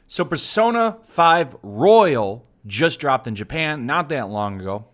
So Persona 5 Royal just dropped in Japan not that long ago.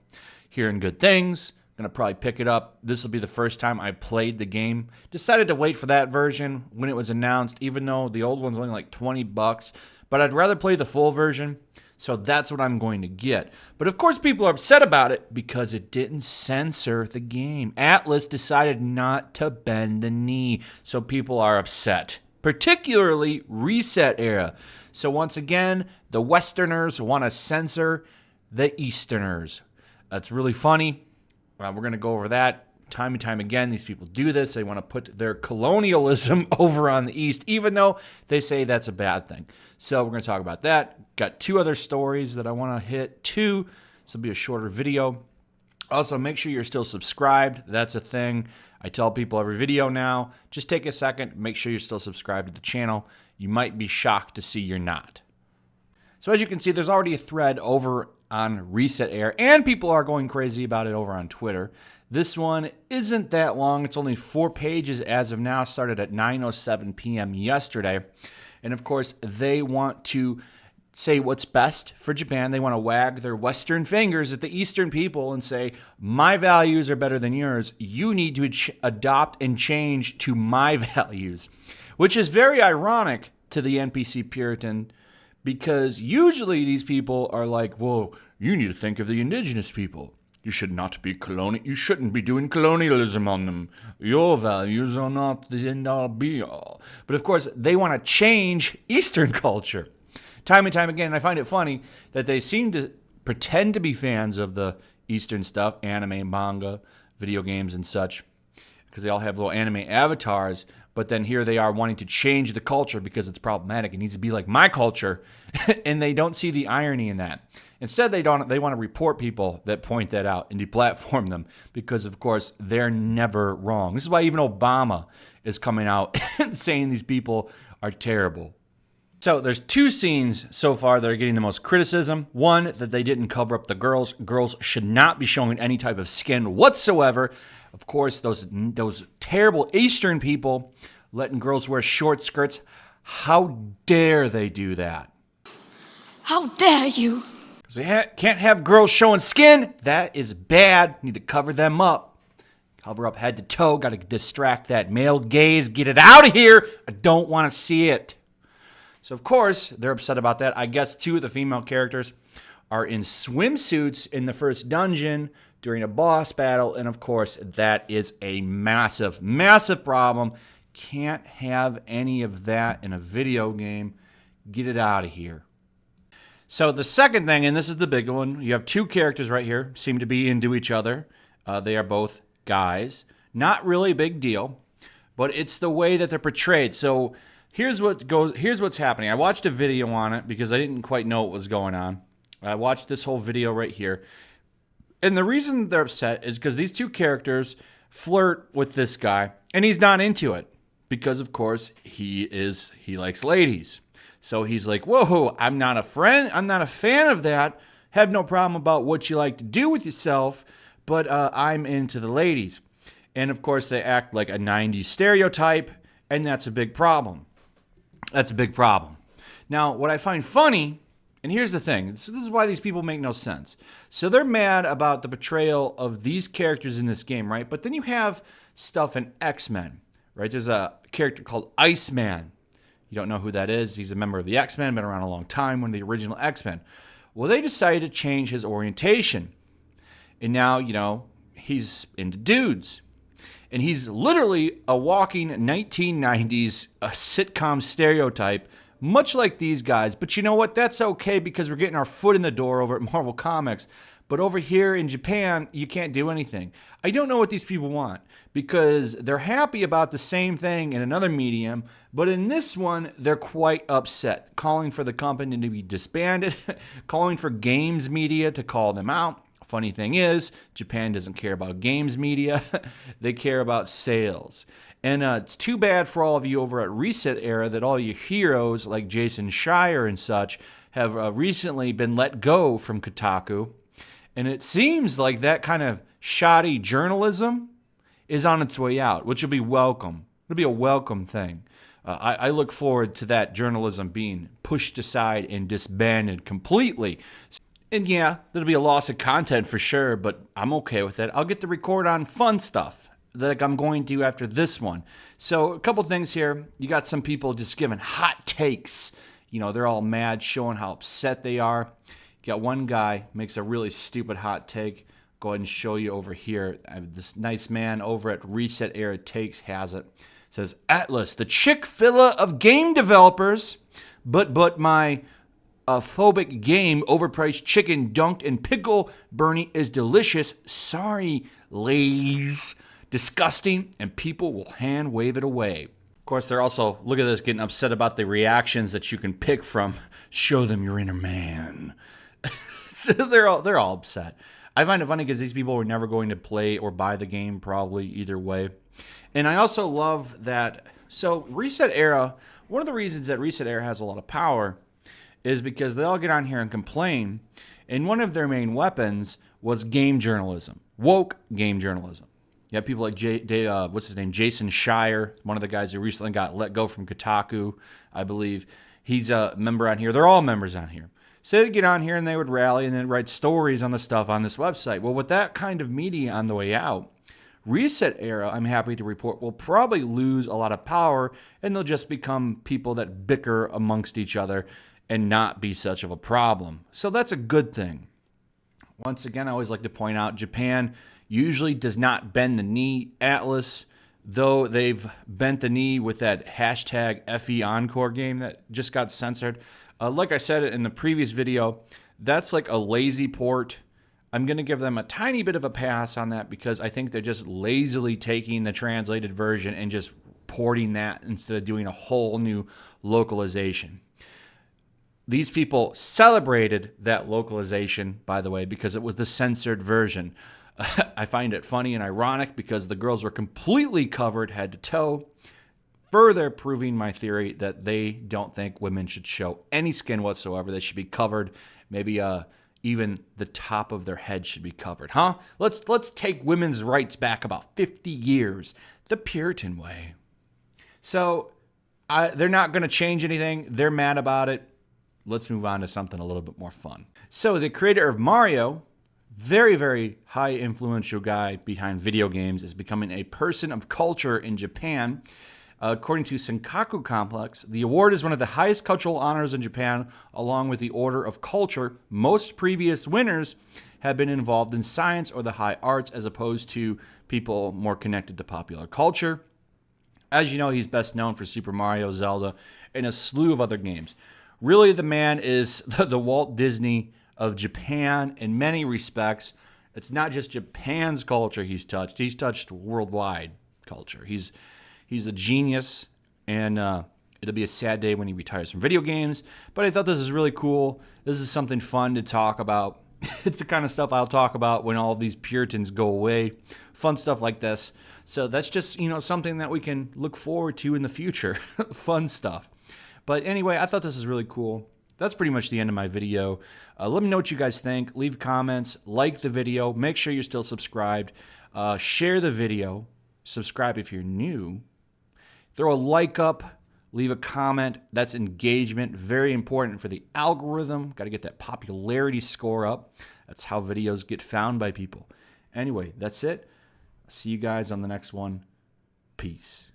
Hearing good things. Going to probably pick it up. This will be the first time I played the game. Decided to wait for that version when it was announced, even though the old one's only like $20. But I'd rather play the full version, so that's what I'm going to get. But of course people are upset about it because it didn't censor the game. Atlus decided not to bend the knee, so people are upset. Particularly ResetEra. So once again, the Westerners want to censor the Easterners. That's really funny. We're going to go over that time and time again. These people do this. They want to put their colonialism over on the East, even though they say that's a bad thing. So we're going to talk about that. Got two other stories that I want to hit. This will be a shorter video. Also, make sure you're still subscribed. That's a thing. I tell people every video now, just take a second, make sure you're still subscribed to the channel. You might be shocked to see you're not. So as you can see, there's already a thread over on ResetEra, and people are going crazy about it over on Twitter. This one isn't that long. It's only 4 pages as of now. Started at 9:07 p.m. yesterday. And of course, they want to say what's best for Japan. They want to wag their Western fingers at the Eastern people and say, my values are better than yours. You need to adopt and change to my values, which is very ironic to the NPC Puritan, because usually these people are like, whoa, you need to think of the indigenous people. You should not be you shouldn't be doing colonialism on them. Your values are not the end all be all. But of course, they want to change Eastern culture. Time and time again, I find it funny that they seem to pretend to be fans of the Eastern stuff, anime, manga, video games, and such, because they all have little anime avatars, but then here they are wanting to change the culture because it's problematic. It needs to be like my culture, and they don't see the irony in that. Instead, they want to report people that point that out and deplatform them because, of course, they're never wrong. This is why even Obama is coming out and saying these people are terrible. So there's 2 scenes so far that are getting the most criticism. One, that they didn't cover up the girls. Girls should not be showing any type of skin whatsoever. Of course, those terrible Eastern people letting girls wear short skirts. How dare they do that? How dare you? Because we can't have girls showing skin. That is bad. Need to cover them up. Cover up head to toe. Got to distract that male gaze. Get it out of here. I don't want to see it. So, of course, they're upset about that. I guess 2 of the female characters are in swimsuits in the first dungeon during a boss battle. And, of course, that is a massive, massive problem. Can't have any of that in a video game. Get it out of here. So the second thing, and this is the big one, you have 2 characters right here, seem to be into each other. They are both guys. Not really a big deal, but it's the way that they're portrayed. So here's what's happening. I watched a video on it because I didn't quite know what was going on. I watched this whole video right here. And the reason they're upset is because these 2 characters flirt with this guy, and he's not into it because, of course, he likes ladies. So he's like, whoa, I'm not a fan of that. Have no problem about what you like to do with yourself, but I'm into the ladies. And of course, they act like a 90s stereotype, and that's a big problem. That's a big problem. Now, what I find funny, and here's the thing, this is why these people make no sense. So they're mad about the portrayal of these characters in this game, right? But then you have stuff in X-Men, right? There's a character called Iceman. You don't know who that is. He's a member of the X-Men, been around a long time, one of the original X-Men. Well, they decided to change his orientation. And now, he's into dudes. And he's literally a walking 1990s sitcom stereotype, much like these guys. But you know what? That's okay because we're getting our foot in the door over at Marvel Comics. But over here in Japan, you can't do anything. I don't know what these people want because they're happy about the same thing in another medium, but in this one, they're quite upset, calling for the company to be disbanded, calling for games media to call them out. Funny thing is, Japan doesn't care about games media. They care about sales. And it's too bad for all of you over at ResetEra that all your heroes like Jason Schreier and such have recently been let go from Kotaku. And it seems like that kind of shoddy journalism is on its way out, which will be welcome. It'll be a welcome thing. I look forward to that journalism being pushed aside and disbanded completely. And yeah, there'll be a loss of content for sure, but I'm okay with it. I'll get to record on fun stuff like I'm going to after this one. So a couple things here. You got some people just giving hot takes. You know, they're all mad, showing how upset they are. You got one guy makes a really stupid hot take. Go ahead and show you over here. This nice man over at ResetEra Takes has it. Says, Atlus, the Chick-fil-A of game developers, but my phobic game, overpriced chicken dunked in pickle Bernie is delicious. Sorry, Lay's. Disgusting, and people will hand wave it away. Of course, they're also, look at this, getting upset about the reactions that you can pick from. Show them your inner man. So they're all upset. I find it funny because these people were never going to play or buy the game, probably either way. And I also love that. So ResetEra, one of the reasons that ResetEra has a lot of power is because they all get on here and complain. And one of their main weapons was game journalism, woke game journalism. You have people like Jason Schreier, one of the guys who recently got let go from Kotaku, I believe. He's a member on here. They're all members on here. So they'd get on here and they would rally and then write stories on the stuff on this website. Well, with that kind of media on the way out, ResetEra, I'm happy to report, will probably lose a lot of power and they'll just become people that bicker amongst each other and not be such of a problem. So that's a good thing. Once again, I always like to point out Japan usually does not bend the knee. Atlus, though they've bent the knee with that hashtag FE Encore game that just got censored. Like I said in the previous video, that's like a lazy port. I'm going to give them a tiny bit of a pass on that because I think they're just lazily taking the translated version and just porting that instead of doing a whole new localization. These people celebrated that localization, by the way, because it was the censored version. I find it funny and ironic because the girls were completely covered head to toe, further proving my theory that they don't think women should show any skin whatsoever. They should be covered. Maybe even the top of their head should be covered. Huh? Let's take women's rights back about 50 years, the Puritan way. So they're not going to change anything. They're mad about it. Let's move on to something a little bit more fun. So the creator of Mario, very, very high influential guy behind video games, is becoming a person of culture in Japan. According to Senkaku Complex, the award is one of the highest cultural honors in Japan, along with the Order of Culture. Most previous winners have been involved in science or the high arts, as opposed to people more connected to popular culture. As you know, he's best known for Super Mario, Zelda, and a slew of other games. Really, the man is the Walt Disney of Japan in many respects. It's not just Japan's culture he's touched worldwide culture. He's a genius, and it'll be a sad day when he retires from video games, but I thought this is really cool. This is something fun to talk about. It's the kind of stuff I'll talk about when all these Puritans go away. Fun stuff like this. So that's just, something that we can look forward to in the future. Fun stuff. But anyway, I thought this was really cool. That's pretty much the end of my video. Let me know what you guys think. Leave comments. Like the video. Make sure you're still subscribed. Share the video. Subscribe if you're new. Throw a like up. Leave a comment. That's engagement. Very important for the algorithm. Got to get that popularity score up. That's how videos get found by people. Anyway, that's it. See you guys on the next one. Peace.